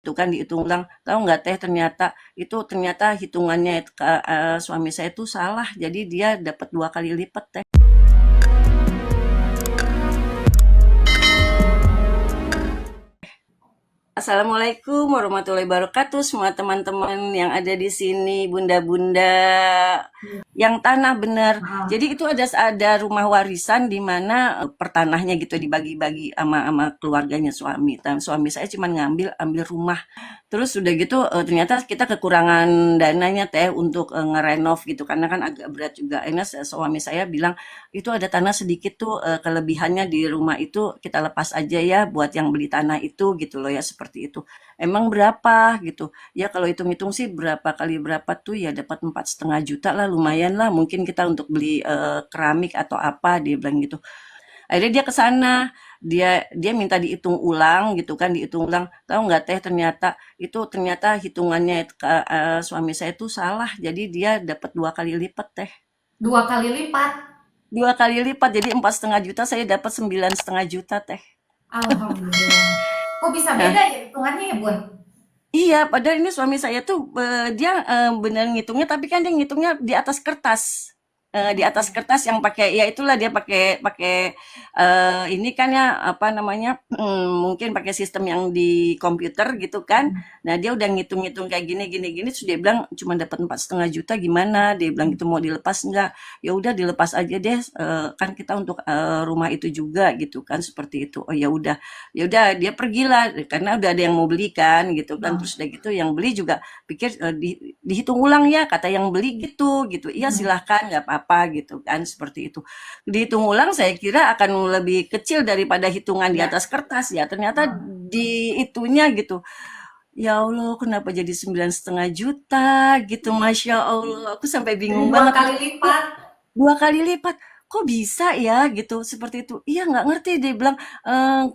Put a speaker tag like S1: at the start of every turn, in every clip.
S1: gitu kan dihitung ulang. Tahu nggak teh ternyata hitungannya suami saya tuh salah. Jadi dia dapat 2 kali lipat teh. Assalamualaikum warahmatullahi wabarakatuh semua teman-teman yang ada di sini, bunda-bunda yang tanah bener. Jadi itu ada rumah warisan di mana pertanahnya gitu dibagi-bagi sama keluarganya suami. Dan suami saya cuma ambil rumah. Terus udah gitu ternyata kita kekurangan dananya teh untuk ngerenov gitu karena kan agak berat juga. Akhirnya suami saya bilang itu ada tanah sedikit tuh kelebihannya di rumah itu kita lepas aja ya buat yang beli tanah itu gitu loh ya seperti itu. Emang berapa gitu? Ya kalau hitung-hitung sih berapa kali berapa tuh ya dapat 4,5 juta lah lumayan lah mungkin kita untuk beli keramik atau apa dia bilang gitu. Akhirnya dia ke sana, dia minta dihitung ulang gitu kan, dihitung ulang. Tahu nggak teh ternyata hitungannya suami saya tuh salah. Jadi dia dapat 2 kali lipat teh.
S2: 2 kali lipat.
S1: 2 kali lipat, jadi 4,5 juta, saya dapat 9,5 juta teh.
S2: Alhamdulillah. Kok bisa
S1: Nah,
S2: beda ya hitungannya ya, Bun?
S1: iya, padahal ini suami saya tuh dia bener ngitungnya, tapi kan dia ngitungnya di atas kertas. Di atas kertas yang pakai, ya itulah dia pakai pakai ini kan ya apa namanya, mungkin pakai sistem yang di komputer gitu kan. Nah dia udah ngitung-ngitung kayak gini gini gini, terus dia bilang cuma dapat 4,5 juta gimana? Dia bilang gitu mau dilepas nggak? Ya udah dilepas aja deh, kan kita untuk rumah itu juga gitu kan seperti itu. Oh ya udah dia pergilah karena udah ada yang mau beli kan gitu kan terus udah gitu yang beli juga pikir dihitung ulang ya kata yang beli gitu iya silahkan nggak apa-apa gitu kan seperti itu dihitung ulang saya kira akan lebih kecil daripada hitungan di
S2: Ya.
S1: atas kertas ya ternyata di itunya gitu ya Allah kenapa jadi 9,5 juta gitu Masya Allah aku sampai
S2: Jadi
S1: bingung
S2: dua
S1: banget
S2: kali lipat.
S1: 2 kali lipat, kok bisa ya gitu, seperti itu. Iya nggak ngerti dia bilang,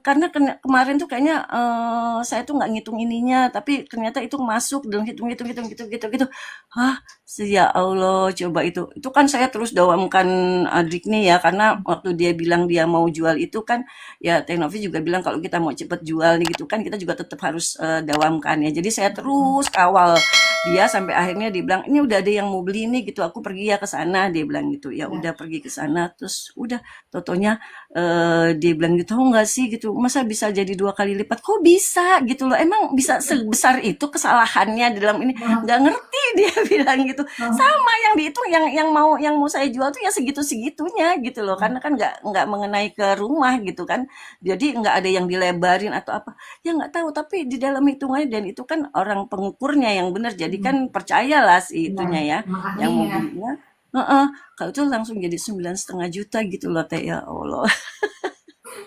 S1: karena kemarin tuh kayaknya saya tuh nggak ngitung ininya, tapi ternyata itu masuk dan hitung-hitung gitu gitu gitu. Hah, ya Allah coba itu kan saya terus dawamkan adik nih ya, karena waktu dia bilang dia mau jual itu kan, ya Teh Novi juga bilang kalau kita mau cepet jual nih gitu kan, kita juga tetap harus dawamkan ya. Jadi saya terus kawal dia sampai akhirnya dia bilang ini udah ada yang mau beli nih gitu aku pergi ya ke sana dia bilang gitu ya
S2: Ya.
S1: udah pergi ke sana terus udah totonya dia bilang gitu oh enggak sih gitu masa bisa jadi 2 kali lipat kok bisa gitu loh emang bisa sebesar itu kesalahannya dalam ini nggak ngerti dia bilang gitu sama yang dihitung yang mau saya jual tuh ya segitu segitunya gitu loh karena kan nggak mengenai ke rumah gitu kan jadi nggak ada yang dilebarin atau apa ya nggak tahu tapi di dalam hitungannya dan itu kan orang pengukurnya yang benar jadi kan percayalah si
S2: Benar.
S1: itunya ya
S2: Emang
S1: yang mau
S2: ahlinya.
S1: belinya heeh, kalau itu langsung jadi 9,5 juta gitu loh teh ya Allah.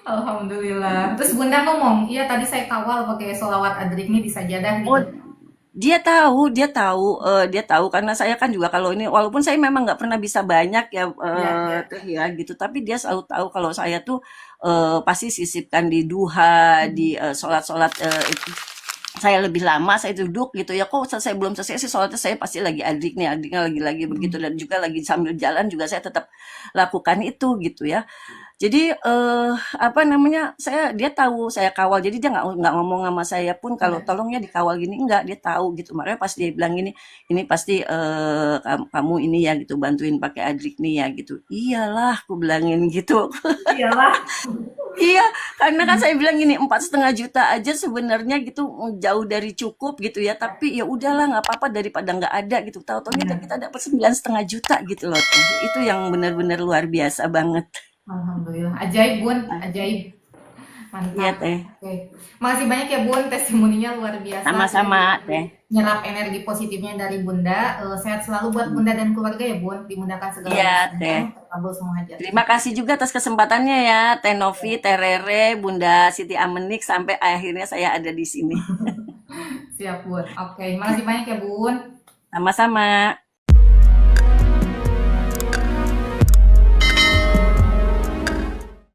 S2: Alhamdulillah. Terus Bunda ngomong, iya tadi saya kawal pakai sholawat adrik nih di sajadah
S1: Oh
S2: gitu.
S1: dia tahu karena saya kan juga kalau ini walaupun saya memang nggak pernah bisa banyak ya
S2: Ya, ya.
S1: teh ya gitu tapi dia selalu tahu kalau saya tuh pasti sisipkan di duha di sholat-sholat itu saya lebih lama saya duduk gitu ya kok selesai belum selesai sih sholatnya saya pasti lagi adiknya lagi begitu dan juga lagi sambil jalan juga saya tetap lakukan itu gitu ya jadi apa namanya dia tahu saya kawal jadi dia nggak ngomong sama saya pun kalau
S2: Ya.
S1: tolong ya dikawal gini enggak dia tahu gitu makanya pas dia bilang gini ini pasti kamu ini ya gitu bantuin pakai adrik nih ya gitu iyalah aku bilangin gitu.
S2: Iyalah.
S1: Iya, karena kan saya bilang gini 4,5 juta aja sebenarnya gitu jauh dari cukup gitu ya. Tapi ya udahlah nggak apa-apa daripada nggak ada gitu. Tahu-taunya kita
S2: Benar.
S1: dapat 9,5 juta gitu loh. Teh. Itu yang benar-benar luar biasa banget.
S2: Alhamdulillah. Ajaib, Bun.
S1: Nah,
S2: Ajaib.
S1: iya
S2: Mantap.
S1: teh.
S2: Oke. Makasih banyak ya Bun, testimoninya luar biasa. Kita
S1: Sama-sama
S2: jadi
S1: teh.
S2: nyerap energi positifnya dari Bunda. Sehat selalu buat Bunda dan keluarga ya Bun. Dimudahkan segala
S1: Iya
S2: urusannya.
S1: teh.
S2: Kabul semua hajatnya.
S1: Terima kasih juga atas kesempatannya ya, Teh Novi, Teh Rere, Bunda Siti Amenik sampai akhirnya saya ada di sini.
S2: Siap Bun. Oke. Makasih banyak ya Bun.
S1: Sama-sama.